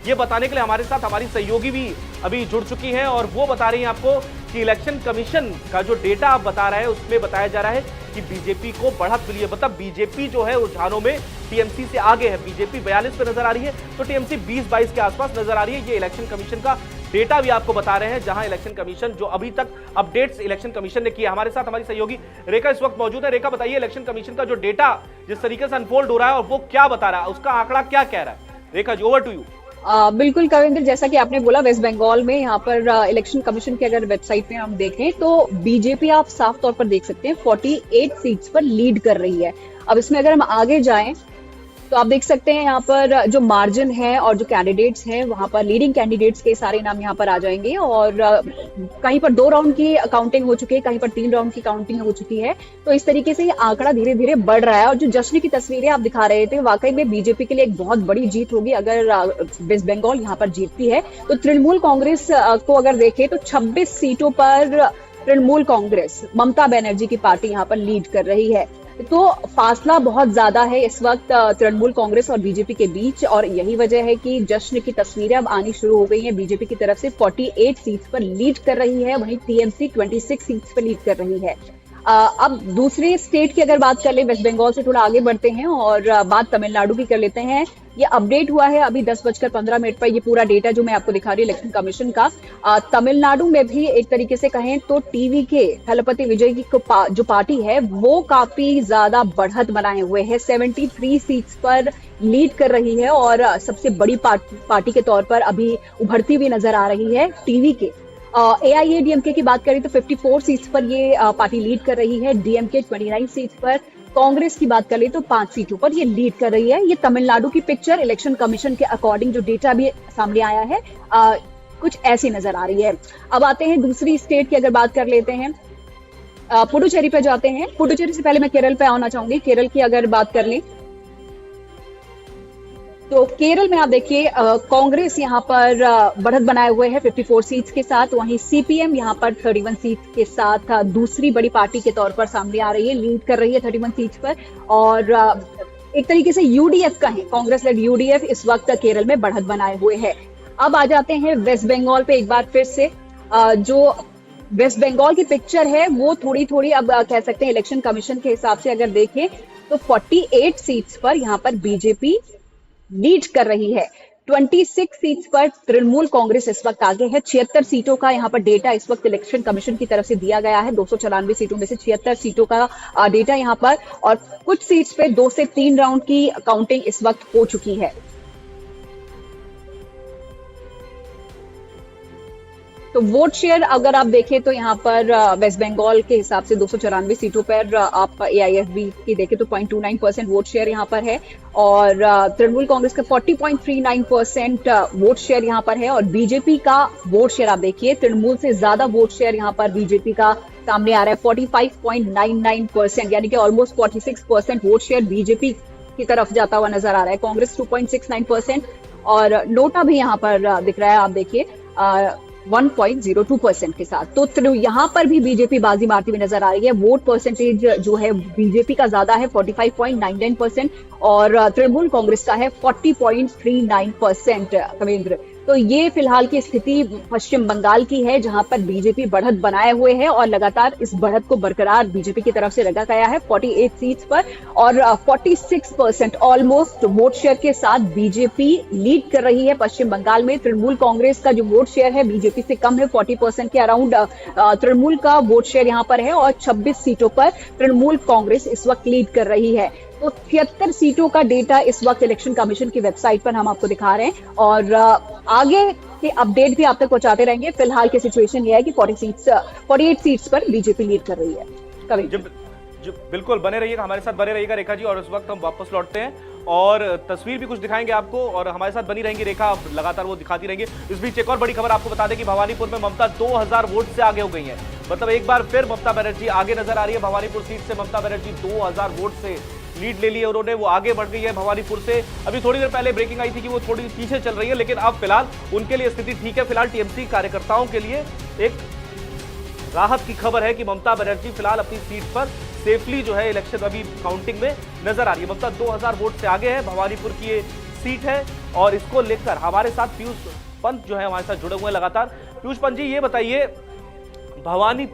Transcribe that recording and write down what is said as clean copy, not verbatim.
ये बताने के लिए हमारे साथ हमारी सहयोगी भी अभी जुड़ चुकी हैं और वो बता रही हैं आपको कि इलेक्शन कमीशन का जो डेटा आप बता रहे हैं उसमें बताया जा रहा है कि बीजेपी को बढ़त मिली है। मतलब बीजेपी जो है रुझानों में टीएमसी से आगे है। बीजेपी 42 पे नजर आ रही है तो टीएमसी 20-22 के आसपास नजर आ रही है। ये इलेक्शन कमीशन का डेटा भी आपको बता रहे हैं, जहां इलेक्शन कमीशन जो अभी तक अपडेट्स इलेक्शन कमीशन ने किया। हमारे साथ हमारी सहयोगी रेखा इस वक्त मौजूद है। रेखा, बताइए इलेक्शन कमीशन का जो डेटा जिस तरीके से अनफोल्ड हो रहा है और वो क्या बता रहा है, उसका आंकड़ा क्या कह रहा है? Rekha ji, over to you. बिल्कुल कविंद्र, जैसा कि आपने बोला, वेस्ट बंगाल में यहाँ पर इलेक्शन कमीशन की अगर वेबसाइट पे हम देखें तो बीजेपी आप साफ तौर पर देख सकते हैं 48 सीट्स पर लीड कर रही है। अब इसमें अगर हम आगे जाएं तो आप देख सकते हैं यहाँ पर जो मार्जिन है और जो कैंडिडेट्स हैं वहां पर लीडिंग कैंडिडेट्स के सारे नाम यहाँ पर आ जाएंगे और कहीं पर 2 राउंड की काउंटिंग हो चुकी है, कहीं पर 3 राउंड की काउंटिंग हो चुकी है। तो इस तरीके से ये आंकड़ा धीरे धीरे बढ़ रहा है और जो जश्न की तस्वीरें आप दिखा रहे थे, वाकई में बीजेपी के लिए एक बहुत बड़ी जीत होगी अगर वेस्ट बंगाल यहाँ पर जीतती है। तो तृणमूल कांग्रेस को अगर देखें तो 26 सीटों पर तृणमूल कांग्रेस, ममता बनर्जी की पार्टी यहाँ पर लीड कर रही है। तो फासला बहुत ज्यादा है इस वक्त तृणमूल कांग्रेस और बीजेपी के बीच और यही वजह है कि जश्न की तस्वीरें अब आनी शुरू हो गई हैं। बीजेपी की तरफ से 48 सीट्स पर लीड कर रही है, वहीं टीएमसी 26 सीट्स पर लीड कर रही है। अब दूसरे स्टेट की अगर बात कर ले, वेस्ट बंगाल से थोड़ा आगे बढ़ते हैं और बात तमिलनाडु की कर लेते हैं। ये अपडेट हुआ है अभी 10:15 पर, ये पूरा डेटा जो मैं आपको दिखा रही हूँ इलेक्शन कमीशन का। तमिलनाडु में भी एक तरीके से कहें तो टीवी के थलपति विजय की जो पार्टी है वो काफी ज्यादा बढ़त बनाए हुए है, 73 सीट्स पर लीड कर रही है और सबसे बड़ी पार्टी के तौर पर अभी उभरती हुई नजर आ रही है टीवी के। एआईएडीएमके की बात करें तो 54 सीट्स पर ये पार्टी लीड कर रही है, डीएमके 29 सीट्स पर, कांग्रेस की बात करें तो 5 सीटों पर ये लीड कर रही है। ये तमिलनाडु की पिक्चर इलेक्शन कमीशन के अकॉर्डिंग जो डेटा भी सामने आया है कुछ ऐसी नजर आ रही है। अब आते हैं दूसरी स्टेट की अगर बात कर लेते हैं, पुडुचेरी पे जाते हैं। पुडुचेरी से पहले मैं केरल पे आना चाहूंगी। केरल की अगर बात कर लें तो केरल में आप देखिए कांग्रेस यहाँ पर बढ़त बनाए हुए है 54 सीट्स के साथ, वहीं सीपीएम यहाँ पर 31 सीट्स के साथ दूसरी बड़ी पार्टी के तौर पर सामने आ रही है, लीड कर रही है 31 सीट्स पर। और एक तरीके से यूडीएफ का है, कांग्रेस लेड यूडीएफ इस वक्त केरल में बढ़त बनाए हुए है। अब आ जाते हैं वेस्ट बंगाल पे एक बार फिर से। जो वेस्ट बंगाल की पिक्चर है वो थोड़ी थोड़ी अब कह सकते हैं इलेक्शन कमीशन के हिसाब से अगर देखें तो 48 सीट्स पर यहाँ पर बीजेपी लीड कर रही है। 26 सीट्स पर तृणमूल कांग्रेस इस वक्त आगे है। 76 सीटों का यहाँ पर डेटा इस वक्त इलेक्शन कमीशन की तरफ से दिया गया है। 294 सीटों में से 76 सीटों का डेटा यहाँ पर, और कुछ सीट्स पे 2 से 3 राउंड की काउंटिंग इस वक्त हो चुकी है। तो वोट शेयर अगर आप देखें तो यहाँ पर वेस्ट बंगाल के हिसाब से 294 सीटों पर आप एआईएफबी की देखें तो 0.29% वोट शेयर यहाँ पर है और तृणमूल कांग्रेस का 40.39% वोट शेयर यहाँ पर है और बीजेपी का वोट शेयर आप देखिए तृणमूल से ज्यादा वोट शेयर यहाँ पर बीजेपी का सामने आ रहा है 45.99%, यानी कि ऑलमोस्ट 46% वोट शेयर बीजेपी की तरफ जाता हुआ नजर आ रहा है। कांग्रेस 2.69% और नोटा भी यहाँ पर दिख रहा है, आप देखिए 1.02% के साथ। तो यहाँ पर भी बीजेपी बाजी मारती हुई नजर आ रही है। वोट परसेंटेज जो है बीजेपी का ज्यादा है 45.99% और तृणमूल कांग्रेस का है 40.39%। कविंद्र, तो ये फिलहाल की स्थिति पश्चिम बंगाल की है जहां पर बीजेपी बढ़त बनाए हुए है और लगातार इस बढ़त को बरकरार बीजेपी की तरफ से रखा गया है 48 सीट्स पर और 46% ऑलमोस्ट वोट शेयर के साथ बीजेपी लीड कर रही है पश्चिम बंगाल में। तृणमूल कांग्रेस का जो वोट शेयर है बीजेपी से कम है, 40% के अराउंड तृणमूल का वोट शेयर यहाँ पर है और 26 सीटों पर तृणमूल कांग्रेस इस वक्त लीड कर रही है। तो 73 सीटों का डेटा इस वक्त इलेक्शन कमीशन की वेबसाइट पर हम आपको दिखा रहे हैं और आगे के अपडेट भी आप तक पहुंचाते रहेंगे। फिलहाल की सिचुएशन ये है कि 48 सीट्स पर बीजेपी लीड कर रही है। बिल्कुल बने रहिएगा, हमारे साथ बने रहिएगा रेखा जी, और इस वक्त हम वापस लौटते हैं और तस्वीर भी कुछ दिखाएंगे आपको और हमारे साथ बनी रहेंगी रेखा, लगातार वो दिखाती रहेंगे। इस बीच एक और बड़ी खबर आपको बता दें कि भवानीपुर में ममता 2000 वोट से आगे हो गई है। मतलब एक बार फिर ममता बनर्जी आगे नजर आ रही है। भवानीपुर सीट से ममता बनर्जी 2000 वोट से लीड ले ली है उन्होंने, वो आगे बढ़ गई है भवानीपुर से। अभी थोड़ी देर पहले ब्रेकिंग आई थी कि वो थोड़ी पीछे चल रही है, लेकिन अब फिलहाल उनके लिए स्थिति ठीक है। फिलहाल टीएमसी कार्यकर्ताओं के लिए एक राहत की खबर है कि ममता बनर्जी फिलहाल अपनी सीट पर सेफली जो है इलेक्शन अभी काउंटिंग में नजर आ रही है। ममता 2000 वोट से आगे है। भवानीपुर की ये सीट है और इसको लेकर हमारे साथ पीयूष पंत जो है हमारे साथ जुड़े हुए हैं लगातार। पीयूष पंत जी, ये बताइए, भवानी